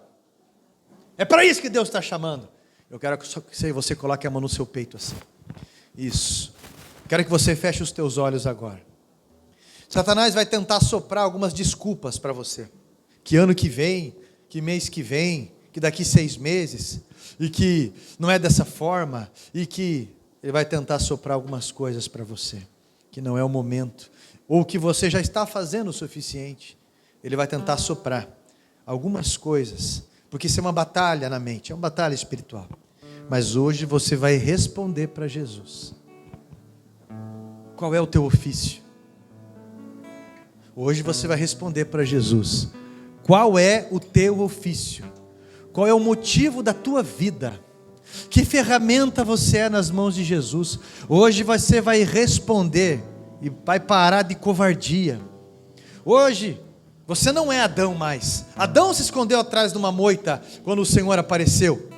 S1: É para isso que Deus está chamando. Eu quero que você coloque a mão no seu peito assim. Isso. Quero que você feche os teus olhos agora. Satanás vai tentar soprar algumas desculpas para você. Que ano que vem, que mês que vem, que daqui 6 meses, e que não é dessa forma, e que ele vai tentar soprar algumas coisas para você, que não é o momento, ou que você já está fazendo o suficiente. Ele vai tentar soprar algumas coisas, porque isso é uma batalha na mente, é uma batalha espiritual. Mas hoje você vai responder para Jesus. Qual é o teu ofício? Hoje você vai responder para Jesus. Qual é o teu ofício? Qual é o motivo da tua vida? Que ferramenta você é nas mãos de Jesus? Hoje você vai responder e vai parar de covardia. Hoje você não é Adão mais. Adão se escondeu atrás de uma moita quando o Senhor apareceu.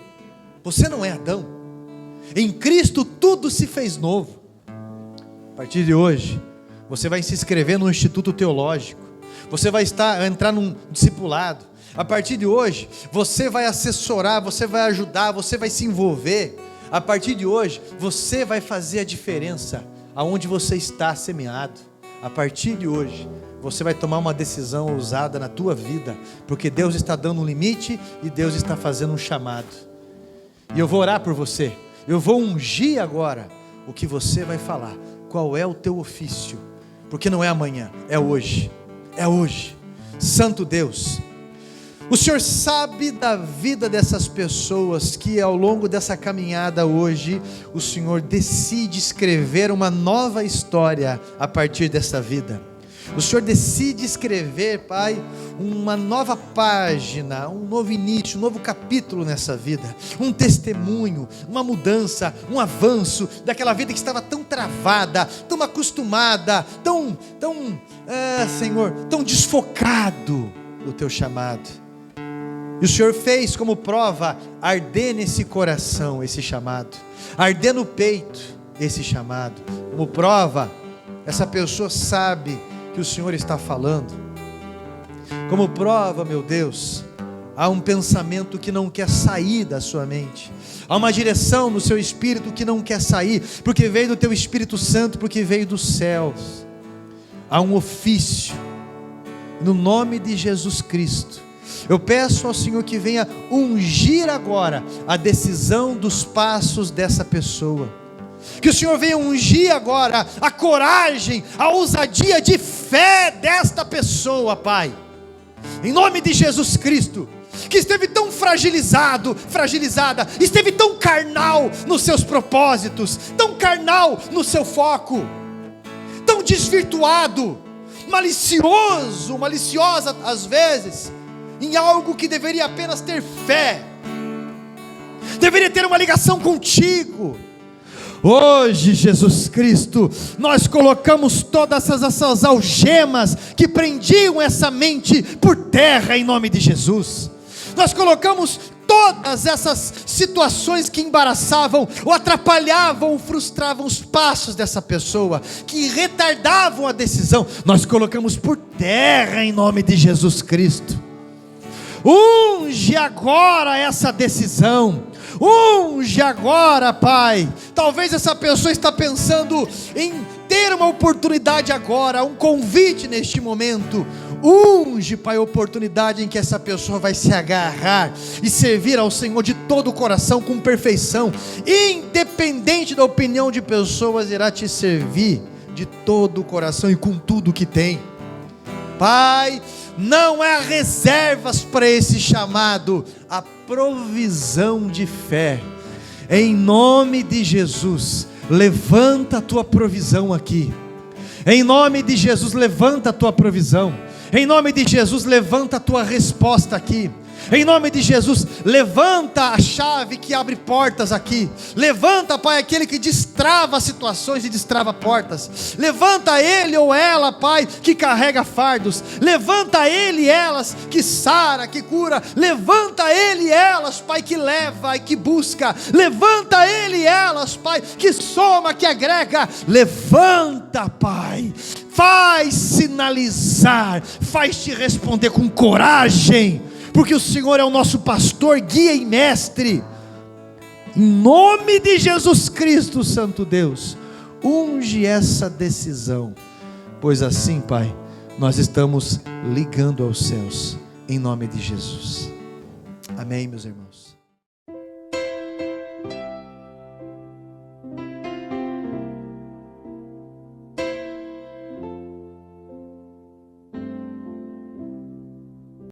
S1: Você não é Adão. Em Cristo tudo se fez novo. A partir de hoje, você vai se inscrever no Instituto Teológico. Você vai entrar num discipulado. A partir de hoje, você vai assessorar, você vai ajudar, você vai se envolver. A partir de hoje, você vai fazer a diferença aonde você está semeado. A partir de hoje, você vai tomar uma decisão ousada na tua vida, porque Deus está dando um limite e Deus está fazendo um chamado. E eu vou orar por você. Eu vou ungir agora o que você vai falar. Qual é o teu ofício? Porque não é amanhã, é hoje. É hoje. Santo Deus, o Senhor sabe da vida dessas pessoas que ao longo dessa caminhada hoje, o Senhor decide escrever uma nova história a partir dessa vida. O Senhor decide escrever, Pai, uma nova página, um novo início, um novo capítulo nessa vida, um testemunho, uma mudança, um avanço daquela vida que estava tão travada, tão acostumada, Senhor, tão desfocado do Teu chamado. E o Senhor fez como prova arder nesse coração esse chamado, arder no peito esse chamado. Como prova, essa pessoa sabe que o Senhor está falando. Como prova, meu Deus, há um pensamento que não quer sair da sua mente, há uma direção no seu espírito que não quer sair, porque veio do Teu Espírito Santo, porque veio dos céus. Há um ofício, no nome de Jesus Cristo. Eu peço ao Senhor que venha ungir agora a decisão dos passos dessa pessoa. Que o Senhor venha ungir agora a coragem, a ousadia de fé desta pessoa, Pai. Em nome de Jesus Cristo, que esteve tão fragilizada, esteve tão carnal nos seus propósitos, tão carnal no seu foco, tão desvirtuado, maliciosa às vezes, em algo que deveria apenas ter fé, deveria ter uma ligação contigo. Hoje, Jesus Cristo, nós colocamos todas essas algemas que prendiam essa mente por terra em nome de Jesus. Nós colocamos todas essas situações que embaraçavam, ou atrapalhavam, ou frustravam os passos dessa pessoa, que retardavam a decisão, nós colocamos por terra em nome de Jesus Cristo. Unge agora essa decisão, unge agora, Pai. Talvez essa pessoa está pensando em ter uma oportunidade agora, um convite neste momento. Unge, Pai, a oportunidade em que essa pessoa vai se agarrar e servir ao Senhor de todo o coração, com perfeição, independente da opinião de pessoas, irá te servir de todo o coração e com tudo que tem. Pai, não há reservas para esse chamado, a provisão de fé. Em nome de Jesus, levanta a tua provisão aqui. Em nome de Jesus, levanta a tua provisão. Em nome de Jesus, levanta a tua resposta aqui. Em nome de Jesus, levanta a chave que abre portas aqui. Levanta, Pai, aquele que destrava situações e destrava portas. Levanta ele ou ela, Pai, que carrega fardos. Levanta ele e elas que sara, que cura. Levanta ele e elas, Pai, que leva e que busca. Levanta ele e elas, Pai, que soma, que agrega. Levanta, Pai, faz sinalizar, faz te responder com coragem, porque o Senhor é o nosso pastor, guia e mestre. Em nome de Jesus Cristo, Santo Deus, unge essa decisão, pois assim, Pai, nós estamos ligando aos céus, em nome de Jesus. Amém, meus irmãos.